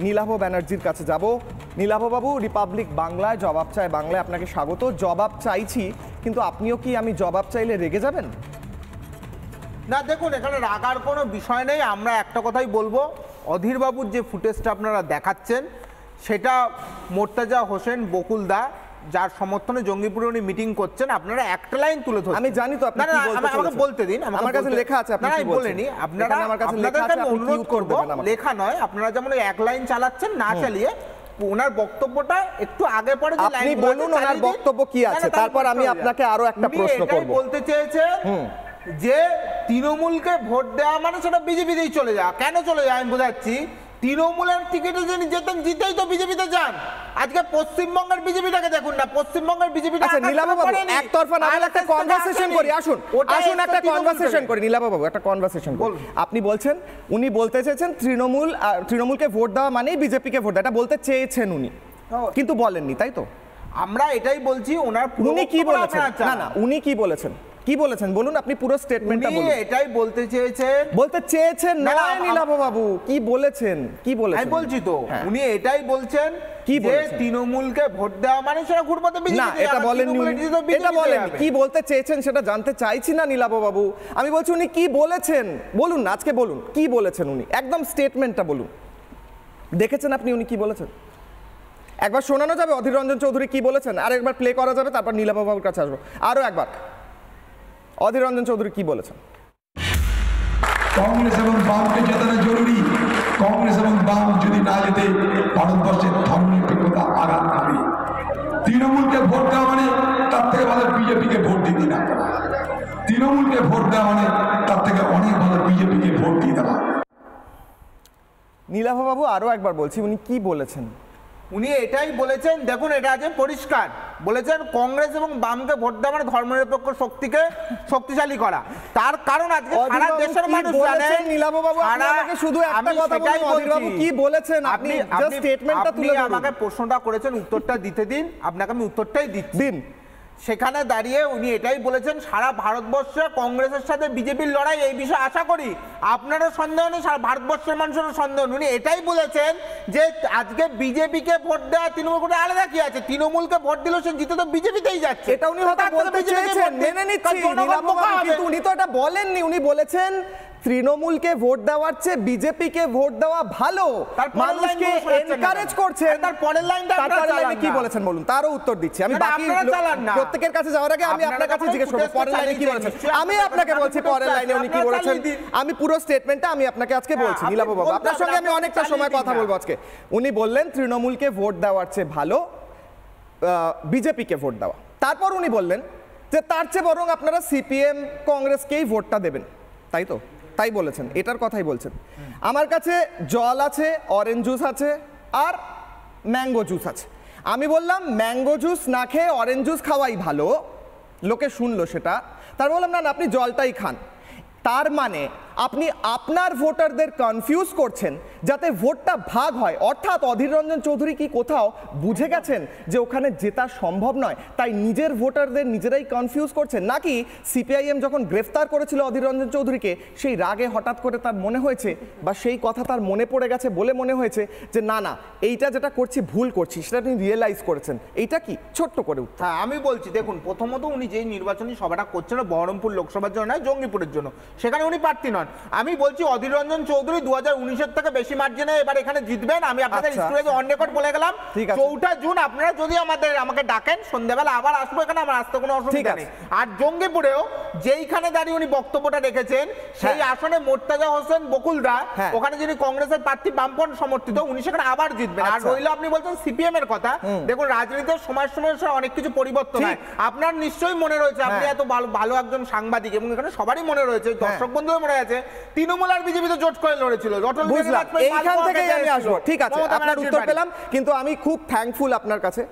নীলাভ ব্যানার্জির কাছে যাব। নীলাভ বাবু, রিপাবলিক বাংলায় জবাব চায় বাংলায় আপনাকে স্বাগত। জবাব চাইছি, কিন্তু আপনিও কি আমি জবাব চাইলে রেগে যাবেন? না দেখুন, এখানে রাগার কোনো বিষয় নেই। আমরা একটা কথাই বলবো, অধীরবাবুর যে ফুটেজটা আপনারা দেখাচ্ছেন সেটা মোর্তাজা হোসেন বকুলদা, যার সমর্থনে জঙ্গিপুরে উনি মিটিং করছেন, আপনারা একটা লাইন তুলে ধরুন। আমি জানি তো আপনি কি বলতে চাইছেন। আমাকে বলতে দিন, আমার কাছে লেখা আছে। আপনি কি বলছেন? বলেনি আপনারা, আমার কাছে লেখা আছে, আপনি অনুরোধ করব, লেখা নয়। আপনারা যেমন এক লাইন চালাচ্ছেন, না চালিয়ে ওনার বক্তব্যটা একটু আগে পরে যে লাইন, আপনি বলুন ওনার বক্তব্য কি আছে, তারপর আমি আপনাকে আরো একটা প্রশ্ন করব। বলতে চেয়েছে যে তৃণমূলকে ভোট দেওয়া মানে সেটা বিজেপিতেই চলে যাওয়া। কেন চলে যায় আমি বোঝাচ্ছি। তৃণমূলের টিকিটে যিনি যেতেন, জিতেই তো বিজেপিতে যান। আজকে পশ্চিমবঙ্গের বিজেপিটাকে দেখুন না, পশ্চিমবঙ্গের বিজেপিটা একতরফা না বলে একটা কনভারসেশন করি। আসুন একটা কনভারসেশন করি। নীলাভ বাবু, একটা কনভারসেশন করি। আপনি বলছেন, উনি বলতে চেয়েছেন তৃণমূলকে ভোট দেওয়া মানেই বিজেপিকে ভোট দেওয়া, এটা বলতে চেয়েছেন উনি, কিন্তু বলেননি, তাই তো? আমরা এটাই বলছি। ওনার উনি কি বলেছেন? না উনি কি বলেছেন, কি বলেছেন বলুন, আপনি পুরো স্টেটমেন্টটা বলুন। এটাই বলতে চেয়েছেন না নীলাভ বাবু, কি বলেছেন? আমি বলছি তো, উনি এটাই বলছেন যে তৃণমূলকে ভোট দেওয়া মানে সেটা ঘুরপথে বিজেপি। না, এটা বলেননি উনি, এটা বলেননি। কি বলতে চেয়েছেন সেটা জানতে চাইছি না নীলাভ বাবু। আমি বলছি উনি কি বলেছেন বলুন না, আজকে বলুন কি বলেছেন উনি, একদম স্টেটমেন্টটা বলুন। দেখেছেন আপনি উনি কি বলেছেন? একবার শোনানো যাবে অধীর রঞ্জন চৌধুরী কি বলেছেন? আর একবার প্লে করা যাবে, তারপর নীলাভ বাবুর কাছে আসবো। আরো একবার অধীর রঞ্জন চৌধুরী কি বলেছেন? কংগ্রেস এবং বামকে জেতানো জরুরি। কংগ্রেস এবং বাম যদি না যেতে ভারতবর্ষের ধর্মনিরপেক্ষতা আঘাত পাবে। তৃণমূলকে ভোট দেওয়া মানে তার থেকে ভালো বিজেপিকে ভোট দিতে না। তৃণমূলকে ভোট দেওয়া মানে তার থেকে অনেক ভালো বিজেপিকে ভোট দিয়ে দেওয়া। নীলাভ বাবু, আরো একবার বলছি, উনি কি বলেছেন? উনি এটাই বলেছেন, দেখুন এটা আছে পরিষ্কার, বলেছেন কংগ্রেস এবং বামকে ভোট দেওয়া মানে ধর্মনিরপেক্ষ শক্তিকে শক্তিশালী করা। তার কারণ আজকে সারা দেশের মানুষ জানেন। নীলাভ বাবু, আপনি আমাকে শুধু একটা কথা বলুন, অধীর বাবু কি বলেছেন? আপনি জাস্ট স্টেটমেন্টটা তুলে ধরুন। আমাকে প্রশ্নটা করেছেন, উত্তরটা দিতে দিন। আপনাকে আমি উত্তরটাই দিচ্ছি। সেখানে দাঁড়িয়ে উনি এটাই বলেছেন, সারা ভারতবর্ষে কংগ্রেসের সাথে বিজেপির লড়াই, এই বিষয়ে আশা করি আপনারও সন্দেহ নেই, সারা ভারতবর্ষের মানুষেরও সন্দেহ নেই। উনি এটাই বলেছেন যে আজকে বিজেপিকে ভোট দেওয়া তৃণমূল করে আলাদা কি আছে, তৃণমূলকে ভোট দিল সে জিতে তো বিজেপিতেই যাচ্ছে। এটা উনি হয়তো বলতে চেয়েছেন, মেনে নিচ্ছি নীলাভ বাবু, কিন্তু উনি তো এটা বলেননি। উনি বলেছেন তৃণমূলকে ভোট দেওয়ার চেয়ে বিজেপিকে ভোট দেওয়া ভালো, মানুষকে এনকারেজ করছেন। তার পরের লাইনটা কি বলেছেন বলুন, তারও উত্তর দিচ্ছি আমি। বাকি প্রত্যেকের কাছে যাওয়ার আগে আমি আপনার কাছে জিজ্ঞেস করব পরের লাইনে কি বলেছেন। আমি আপনাকে বলছি পরের লাইনে উনি কি বলেছেন। আমি পুরো স্টেটমেন্টটা আমি আপনাকে আজকে বলছি। নীলাভ বাবু, আপনার সঙ্গে আমি অনেকটা সময় কথা বলবো আজকে। উনি বললেন তৃণমূলকে ভোট দেওয়ার চেয়ে ভালো বিজেপিকে ভোট দেওয়া। তারপর উনি বললেন যে তার চেয়ে বরং আপনারা সিপিএম কংগ্রেসকেই ভোটটা দেবেন, তাই তো? তাই বলেছেন, এটার কথাই বলছেন। আমার কাছে জল আছে, অরেঞ্জ জুস আছে, আর ম্যাঙ্গো জুস আছে। আমি বললাম ম্যাঙ্গো জুস না খেয়ে অরেঞ্জ জুস খাওয়াই ভালো। লোকে শুনলো সেটা, তার বললাম না আপনি জলটাই খান। তার মানে আপনি আপনার ভোটারদের কনফিউজ করছেন যাতে ভোটটা ভাগ হয়। অর্থাৎ অধীর রঞ্জন চৌধুরী কি কোথাও বুঝে গেছেন যে ওখানে জেতা সম্ভব নয়, তাই নিজের ভোটারদের নিজেরাই কনফিউজ করছেন? নাকি সিপিআইএম যখন গ্রেফতার করেছিল অধীর রঞ্জন চৌধুরীকে, সেই রাগে হঠাৎ করে তার মনে হয়েছে বা সেই কথা তার মনে পড়ে গেছে বলে মনে হয়েছে যে না এইটা যেটা করছি ভুল করছি, সেটা আপনি রিয়েলাইজ করেছেন? এইটা কি ছোট্ট করে? হ্যাঁ, আমি বলছি দেখুন, প্রথমত উনি যেই নির্বাচনী সভাটা করছেন বহরমপুর লোকসভার জন্য নয়, জঙ্গিপুরের জন্য, সেখানে উনি প্রার্থী নন। আমি বলছি অধীর রঞ্জন চৌধুরী 2019-এর থেকে বেশি মার্জিনে এবার এখানে জিতবেন। আমি আপনাদের স্টুডিওতে অন রেকর্ড বলে গেলাম 4 জুন আপনারা যদি আমাকে ডাকেন সন্ধ্যাবেলা আবার আসবো এখানে, আমার আসতে কোনো অসুবিধা নেই। আর জঙ্গিপুরেও যেইখানে দাঁড়িয়ে উনি বক্তব্যটা রেখেছেন সেই আসনে মোর্তাজা হোসেন বকুলদা, ওখানে যিনি কংগ্রেসের প্রার্থী বামপন্থ সমর্থিত, উনি সেখানে আবার জিতবেন। আর রইল আপনি বলছেন সিপিএম এর কথা, দেখুন রাজনীতিতে সময়ের অনেক কিছু পরিবর্তন হয়। আপনার নিশ্চয়ই মনে রয়েছে, আপনি এত ভালো একজন সাংবাদিক এবং এখানে সবারই মনে রয়েছে, দর্শক বন্ধুদের মনে আছে, তৃণমূল আর বিজেপি তো জোট করে লড়েছিল। এইখান থেকে আমি আসবো, ঠিক আছে, আপনার উত্তর পেলাম। কিন্তু আমি খুব থ্যাঙ্কফুল আপনার কাছে,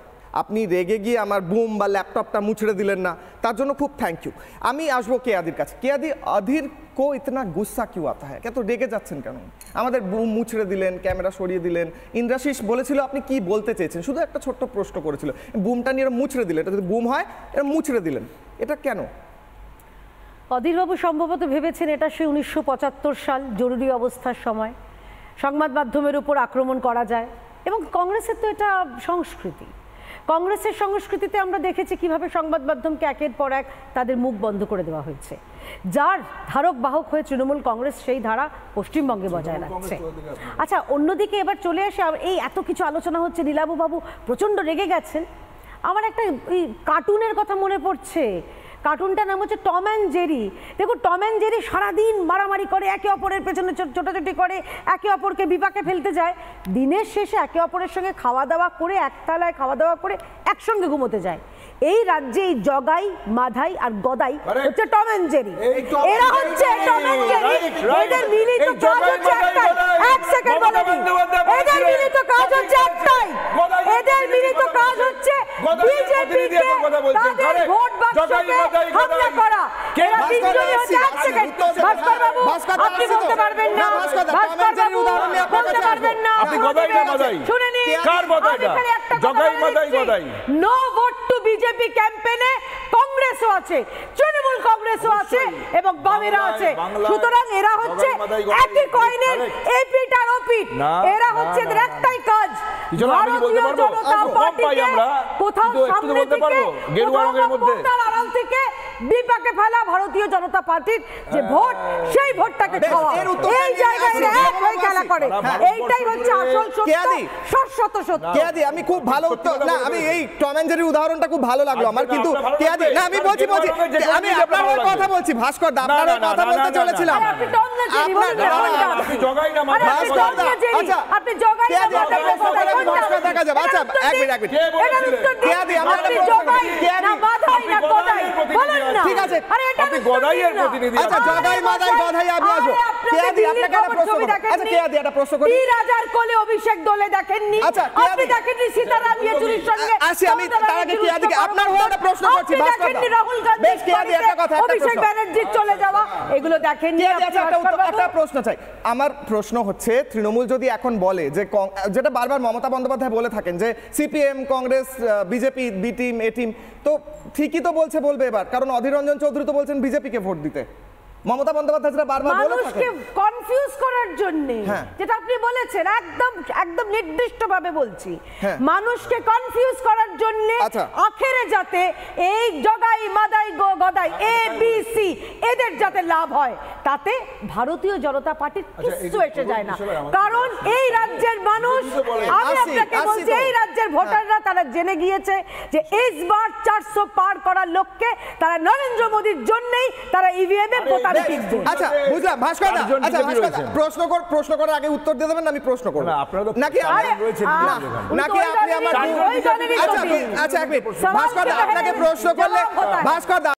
আপনি রেগে গিয়ে আমার বুম বা ল্যাপটপটা মুছড়ে দিলেন না, তার জন্য খুব থ্যাংক ইউ। আমি আসবো কেয়াদির কাছে। কেয়াদি, অধীর কো ইতনা গুসা কিউ আতা হ্যায়, কত রেগে যাচ্ছেন কেন? আমাদের বুম মুছড়ে দিলেন, ক্যামেরা সরিয়ে দিলেন। ইন্দ্রাশিস বলেছিল আপনি কি বলতে চেয়েছেন, শুধু একটা ছোট্ট প্রশ্ন করেছিল, বুমটা নিয়ে মুছড়ে দিলেন, এটা যদি বুম হয় এটা মুছড়ে দিলেন, এটা কেন? অধীরবাবু সম্ভবত ভেবেছেন এটা সেই 1975 সাল জরুরি অবস্থার সময়, সংবাদ মাধ্যমের উপর আক্রমণ করা যায়, এবং কংগ্রেসের তো এটা সংস্কৃতি। কংগ্রেসের সংস্কৃতিতে আমরা দেখেছি কিভাবে সংবাদ মাধ্যমকে একের পর এক তাদের মুখ বন্ধ করে দেওয়া হয়েছে। যার ধারক বাহক হয়ে তৃণমূল কংগ্রেস সেই ধারা পশ্চিমবঙ্গে বজায় রাখছে। আচ্ছা, অন্যদিকে এবার চলে আসে, এই এত কিছু আলোচনা হচ্ছে, নীলাভবাবু প্রচণ্ড রেগে গেছেন। আমার একটা এই কার্টুনের কথা মনে পড়ছে, কার্টুনটার নাম হচ্ছে টম অ্যান্ড জেরি। দেখুন, টম অ্যান্ড জেরি সারাদিন মারামারি করে, একে অপরের পেছনে ছোটাছুটি করে, একে অপরকে বিপাকে ফেলতে যায়, দিনের শেষে একে অপরের সঙ্গে খাওয়া দাওয়া করে, একতলায় খাওয়া দাওয়া করে একসঙ্গে ঘুমোতে যায়। এই রাজ্যে এই জগাই, মাধাই আর গদাই হচ্ছে টম অ্যান্ড জেরি। এরা হচ্ছে টম অ্যান্ড জেরি। এদের মিলিত কাজ হচ্ছে একটাই। এক সেকেন্ড বলে দিই, এদের মিলিত কাজ হচ্ছে একটাই। এদের মিলিত কাজ হচ্ছে বিজেপিকে তাদের ভোট বাক্সকে হামলা করা। এরা তিনজনই হচ্ছে, এক সেকেন্ড ভাস্কর বাবু আপনি বলতে পারবেন না, ভাস্কর বাবু বলতে পারবেন না, আপনি গদাই না মাদাই? শুনে নিন, কার গদাইটা? Jagai Madai Gadai. No vote to BJP ক্যাম্পেইনে কংগ্রেসও আছে, তৃণমূল কংগ্রেসও আছে এবং বামেরা আছে। সুতরাং এরা হচ্ছে একই কয়েনের এপিট আর ওপিট। এরা হচ্ছে এদের একটাই কাজ, ভারতীয় জনতা পার্টিকে কোথাও সামনে থেকে কোথাও আড়াল থেকে বিপাকে ফেলা, ভারতীয় জনতা পার্টির যে ভোট সেই ভোটটাকে খাওয়া। এই জায়গায় এক হয়ে খেলা করে, এইটাই হচ্ছে আসল সত্য, শাশ্বত সত্য। কেয়াদি, আমি খুব ভালো উত্তর, না আমি এই টম অ্যান্ড জেরির উদাহরণটা খুব ভালো লাগলো আমার, কিন্তু কেয়াদি না, আমি বলছি আমি আপনার হয়ে কথা বলছি, ভাস্কর দা আপনার হয়ে কথা বলতে চলেছিলাম। আপনি টম অ্যান্ড জেরি বলুন না, আপনি জগাই না মাদাই? ভাস্কর দা, আচ্ছা আপনি জগাই না মাদাই ভাস্কর দেখা যাবে। আচ্ছা এক মিনিট, কেয়াদি আমি আপনি জগাই না মাদাই না গদাই বলুন না। ঠিক আছে, আপনি গদাইয়ের প্রতিনিধি। আচ্ছা জগাই মাদাই গদাই আমি আসবো। কেয়াদি আপনাকে একটা প্রশ্ন করব। আচ্ছা কেয়াদি একটা প্রশ্ন করি, 3000 কোলে অভিষেক দলে দেখেননি? আচ্ছা আপনি দেখেননি সীতারাম ইয়েচুরির সঙ্গে? আসি আমি তার আগে কেয়াদিকে আপনার হয়ে একটা প্রশ্ন করছি। ভাস্কর দা, রাহুল গান্ধী বেশ কেয়াদি একটা কথা, একটা অভিষেক প্রশ্ন, ব্যানার্জি চলে যাওয়া, এগুলো দেখেননি? একটা প্রশ্ন চাই। আমার প্রশ্ন হচ্ছে, তৃণমূল যদি এখন বলে যে যেটা বারবার মমতা বন্দ্যোপাধ্যায় বলে থাকেন যে CPM, Congress, BJP B team A team, তো ঠিকই তো বলবে এবার, কারণ অধীর রঞ্জন চৌধুরী তো বলছেন বিজেপিকে ভোট দিতে। মমতা বন্দ্যোপাধ্যায় যেটা বারবার বলে থাকেন মানুষকে কনফিউজ করার জন্য, যেটা আপনি বলেছেন একদম নির্দিষ্টভাবে বলছি, মানুষকে কনফিউজ করার জন্য আখেরে যাতে এই Jagai Madai Gadai A B C এদের যাতে লাভ হয়, তাতে ভারতীয় জনতা পার্টির কিছু এসে যায় না। কারণ এই রাজ্যের মানুষ, আমি আপনাকে বলছি, এই রাজ্যের ভোটাররা তারা জেনে গিয়েছে যে এইবার 400 পার করার লক্ষ্যে তারা নরেন্দ্র মোদীর জন্যই তারা ইভিএম এ ভোট। আচ্ছা বুঝলাম ভাস্কর দা, আচ্ছা ভাস্কর দা প্রশ্ন করার আগে উত্তর দিয়ে দেবেন, আমি প্রশ্ন করব নাকি আপনি আমার, আচ্ছা এক মিনিট ভাস্কর দা, আপনাকে প্রশ্ন করলে ভাস্কর দা